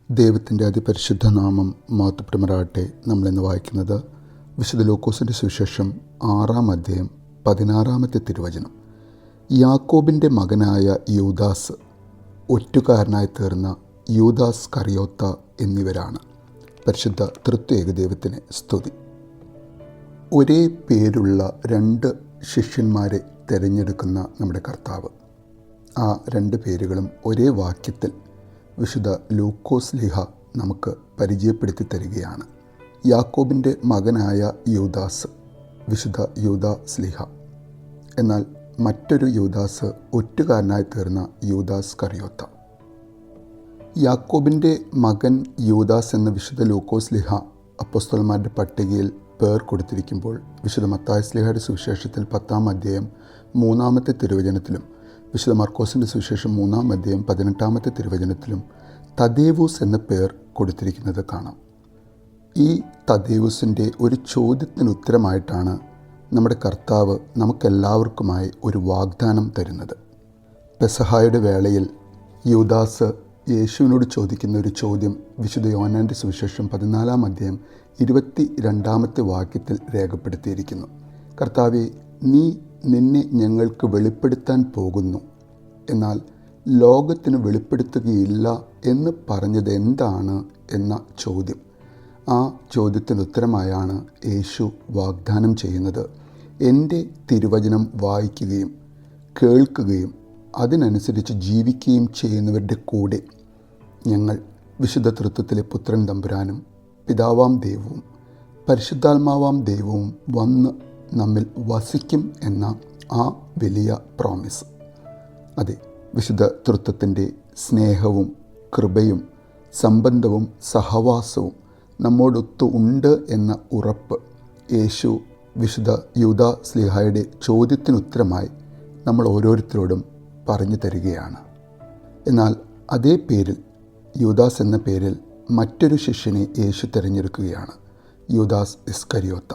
ദൈവത്തിൻ്റെ അതിപരിശുദ്ധ നാമം മഹത്വപ്പെടുമാറാകട്ടെ. നമ്മളിന്ന് വായിക്കുന്നത് വിശുദ്ധ ലൂക്കോസിൻ്റെ സുവിശേഷം 6-ാം അധ്യായം 16-ാമത്തെ തിരുവചനം. യാക്കോബിൻ്റെ മകനായ യൂദാസ്, ഒറ്റുകാരനായി തീർന്ന യൂദാസ് കറിയോത്ത എന്നിവരാണ്. പരിശുദ്ധ തൃത്വ ഏകദൈവത്തിന് സ്തുതി. ഒരേ പേരുള്ള 2 ശിഷ്യന്മാരെ തിരഞ്ഞെടുക്കുന്ന നമ്മുടെ കർത്താവ്, ആ 2 പേരുകളും ഒരേ വാക്യത്തിൽ വിശുദ്ധ ലൂക്കോസ് ലീഹ നമുക്ക് പരിചയപ്പെടുത്തി തരികയാണ്. യാക്കോബിൻ്റെ മകനായ യൂദാസ്, വിശുദ്ധ യൂദാസ് ലീഹ. എന്നാൽ മറ്റൊരു യൂദാസ്, ഒറ്റുകാരനായി തീർന്ന യൂദാസ് കറിയോത്ത. യാക്കോബിൻ്റെ മകൻ യൂദാസ് എന്ന വിശുദ്ധ ലൂക്കോസ് ലീഹ അപ്പോസ്തലന്മാരുടെ പട്ടികയിൽ പേർ കൊടുത്തിരിക്കുമ്പോൾ, വിശുദ്ധ മത്തായി ശ്ലീഹയുടെ സുവിശേഷത്തിൽ 10-ാം അധ്യായം 3-ാമത്തെ തിരുവചനത്തിലും വിശുദ്ധ മർക്കോസിൻ്റെ സുവിശേഷം 3-ാം അധ്യായം 18-ാമത്തെ തിരുവചനത്തിലും തദേവൂസ് എന്ന പേർ കൊടുത്തിരിക്കുന്നത് കാണാം. ഈ തദേവൂസിൻ്റെ ഒരു ചോദ്യത്തിന് ഉത്തരമായിട്ടാണ് നമ്മുടെ കർത്താവ് നമുക്കെല്ലാവർക്കുമായി ഒരു വാഗ്ദാനം തരുന്നത്. പെസഹായുടെ വേളയിൽ യൂദാസ് യേശുവിനോട് ചോദിക്കുന്ന ഒരു ചോദ്യം വിശുദ്ധ യോഹന്നാൻ്റെ സുവിശേഷം 14-ാം അധ്യായം 22-ാമത്തെ വാക്യത്തിൽ രേഖപ്പെടുത്തിയിരിക്കുന്നു. കർത്താവേ, നീ നിന്നെ ഞങ്ങൾക്ക് വെളിപ്പെടുത്താൻ പോകുന്നു, എന്നാൽ ലോകത്തിന് വെളിപ്പെടുത്തുകയില്ല എന്ന് പറഞ്ഞത് എന്താണ് എന്ന ചോദ്യം. ആ ചോദ്യത്തിന് ഉത്തരമായാണ് യേശു വാഗ്ദാനം ചെയ്യുന്നത്, എൻ്റെ തിരുവചനം വായിക്കുകയും കേൾക്കുകയും അതിനനുസരിച്ച് ജീവിക്കുകയും ചെയ്യുന്നവരുടെ കൂടെ ഞങ്ങൾ വിശുദ്ധ തൃത്വത്തിലെ പുത്രൻ തമ്പുരാനും പിതാവാം ദൈവവും പരിശുദ്ധാത്മാവാം ദൈവവും വന്ന് നമ്മിൽ വസിക്കും എന്ന ആ വലിയ പ്രോമിസ്. അതെ, വിശുദ്ധ തൃത്വത്തിൻ്റെ സ്നേഹവും കൃപയും സംബന്ധവും സഹവാസവും നമ്മോടൊത്തു ഉണ്ട് എന്ന ഉറപ്പ് യേശു വിശുദ്ധ യൂദാ ശ്ലീഹായുടെ ചോദ്യത്തിനുത്തരമായി നമ്മൾ ഓരോരുത്തരോടും പറഞ്ഞു തരികയാണ്. എന്നാൽ അതേ പേരിൽ, യൂദാസ് എന്ന പേരിൽ മറ്റൊരു ശിഷ്യനെ യേശു തിരഞ്ഞെടുക്കുകയാണ്, യൂദാസ് ഇസ്കരിയോത്ത.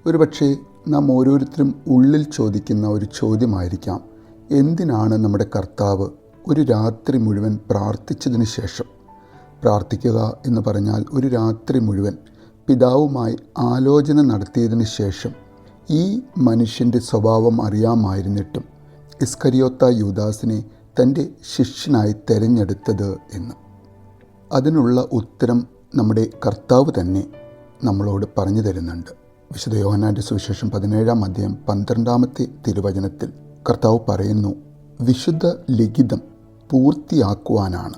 ഒരുപക്ഷെ നാം ഓരോരുത്തരും ഉള്ളിൽ ചോദിക്കുന്ന ഒരു ചോദ്യമായിരിക്കാം, എന്തിനാണ് നമ്മുടെ കർത്താവ് ഒരു രാത്രി മുഴുവൻ പ്രാർത്ഥിച്ചതിന് ശേഷം, പ്രാർത്ഥിക്കുക എന്ന് പറഞ്ഞാൽ ഒരു രാത്രി മുഴുവൻ പിതാവുമായി ആലോചന നടത്തിയതിന് ശേഷം ഈ മനുഷ്യൻ്റെ സ്വഭാവം അറിയാമായിരുന്നിട്ടും ഇസ്കരിയോത്ത യൂദാസിനെ തൻ്റെ ശിഷ്യനായി തിരഞ്ഞെടുത്തത് എന്ന്? അതിനുള്ള ഉത്തരം നമ്മുടെ കർത്താവ് തന്നെ നമ്മളോട് പറഞ്ഞു തരുന്നുണ്ട്. വിശുദ്ധ യോഹന്നാൻ്റെ സുവിശേഷം 17-ാം അധ്യായം 12-ാമത്തെ തിരുവചനത്തിൽ കർത്താവ് പറയുന്നു, വിശുദ്ധ ലിഖിതം പൂർത്തിയാക്കുവാനാണ്,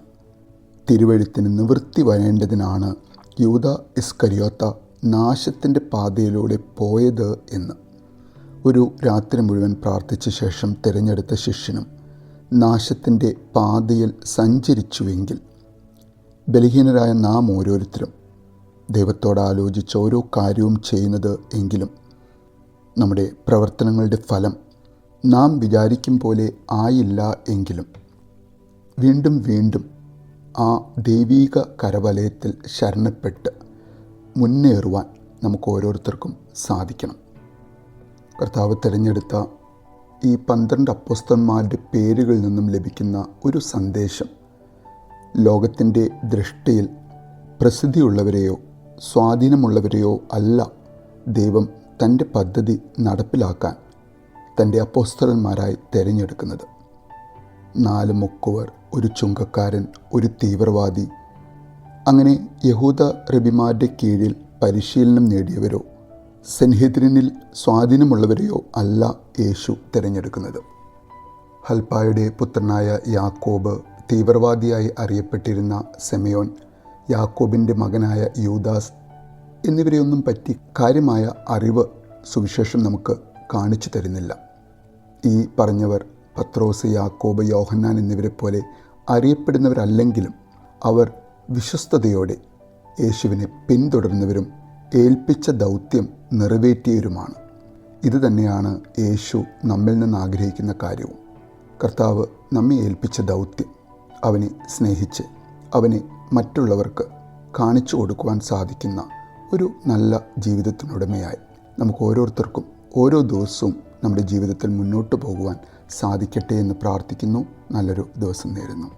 തിരുവെഴുത്തിന് നിവൃത്തി വരേണ്ടതിനാണ് യൂദാ ഇസ്കരിയോത്ത നാശത്തിൻ്റെ പാതയിലൂടെ പോയത് എന്ന്. ഒരു രാത്രി മുഴുവൻ പ്രാർത്ഥിച്ച ശേഷം തിരഞ്ഞെടുത്ത ശിഷ്യനും നാശത്തിൻ്റെ പാതയിൽ സഞ്ചരിച്ചുവെങ്കിൽ, ബലഹീനരായ നാം ഓരോരുത്തരും ദൈവത്തോട് ആലോചിച്ച് ഓരോ കാര്യവും ചെയ്യുന്നത് എങ്കിലും നമ്മുടെ പ്രവർത്തനങ്ങളുടെ ഫലം നാം വിചാരിക്കും പോലെ ആയില്ല എങ്കിലും വീണ്ടും വീണ്ടും ആ ദൈവീക കരവലയത്തിൽ ശരണപ്പെട്ട് മുന്നേറുവാൻ നമുക്ക് ഓരോരുത്തർക്കും സാധിക്കണം. കർത്താവ് തിരഞ്ഞെടുത്ത ഈ 12 അപ്പോസ്തലന്മാരുടെ പേരുകളിൽ നിന്നും ലഭിക്കുന്ന ഒരു സന്ദേശം, ലോകത്തിൻ്റെ ദൃഷ്ടിയിൽ പ്രസിദ്ധിയുള്ളവരെയോ സ്വാധീനമുള്ളവരെയോ അല്ല ദൈവം തൻ്റെ പദ്ധതി നടപ്പിലാക്കാൻ തൻ്റെ അപ്പോസ്തലന്മാരായി തിരഞ്ഞെടുക്കുന്നത്. 4 മുക്കുവർ, ഒരു ചുങ്കക്കാരൻ, ഒരു തീവ്രവാദി, അങ്ങനെ യഹൂദ റബിമാരുടെ കീഴിൽ പരിശീലനം നേടിയവരോ സെൻഹെദ്രിനിൽ സ്വാധീനമുള്ളവരെയോ അല്ല യേശു തിരഞ്ഞെടുക്കുന്നത്. ഹൽപ്പായുടെ പുത്രനായ യാക്കോബ്, തീവ്രവാദിയായി അറിയപ്പെട്ടിരുന്ന സെമയോൻ, യാക്കോബിൻ്റെ മകനായ യൂദാസ് എന്നിവരെയൊന്നും പറ്റി കാര്യമായ അറിവ് സുവിശേഷം നമുക്ക് കാണിച്ചു തരുന്നില്ല. ഈ പറഞ്ഞവർ പത്രോസ്, യാക്കോബ്, യോഹന്നാൻ എന്നിവരെ പോലെ അറിയപ്പെടുന്നവരല്ലെങ്കിലും അവർ വിശ്വസ്തയോടെ യേശുവിനെ പിന്തുടർന്നവരും ഏൽപ്പിച്ച ദൗത്യം നിറവേറ്റിയവരുമാണ്. ഇതുതന്നെയാണ് യേശു നമ്മിൽ നിന്ന് ആഗ്രഹിക്കുന്ന കാര്യവും. കർത്താവ് നമ്മെ ഏൽപ്പിച്ച ദൗത്യം, അവനെ സ്നേഹിച്ച് അവനെ മറ്റുള്ളവർക്ക് കാണിച്ചു കൊടുക്കുവാൻ സാധിക്കുന്ന ഒരു നല്ല ജീവിതത്തിനുടമയായി നമുക്ക് ഓരോരുത്തർക്കും ഓരോ ദിവസവും നമ്മുടെ ജീവിതത്തിൽ മുന്നോട്ട് പോകുവാൻ സാധിക്കട്ടെ എന്ന് പ്രാർത്ഥിക്കുന്നു. നല്ലൊരു ദിവസം നേരുന്നു.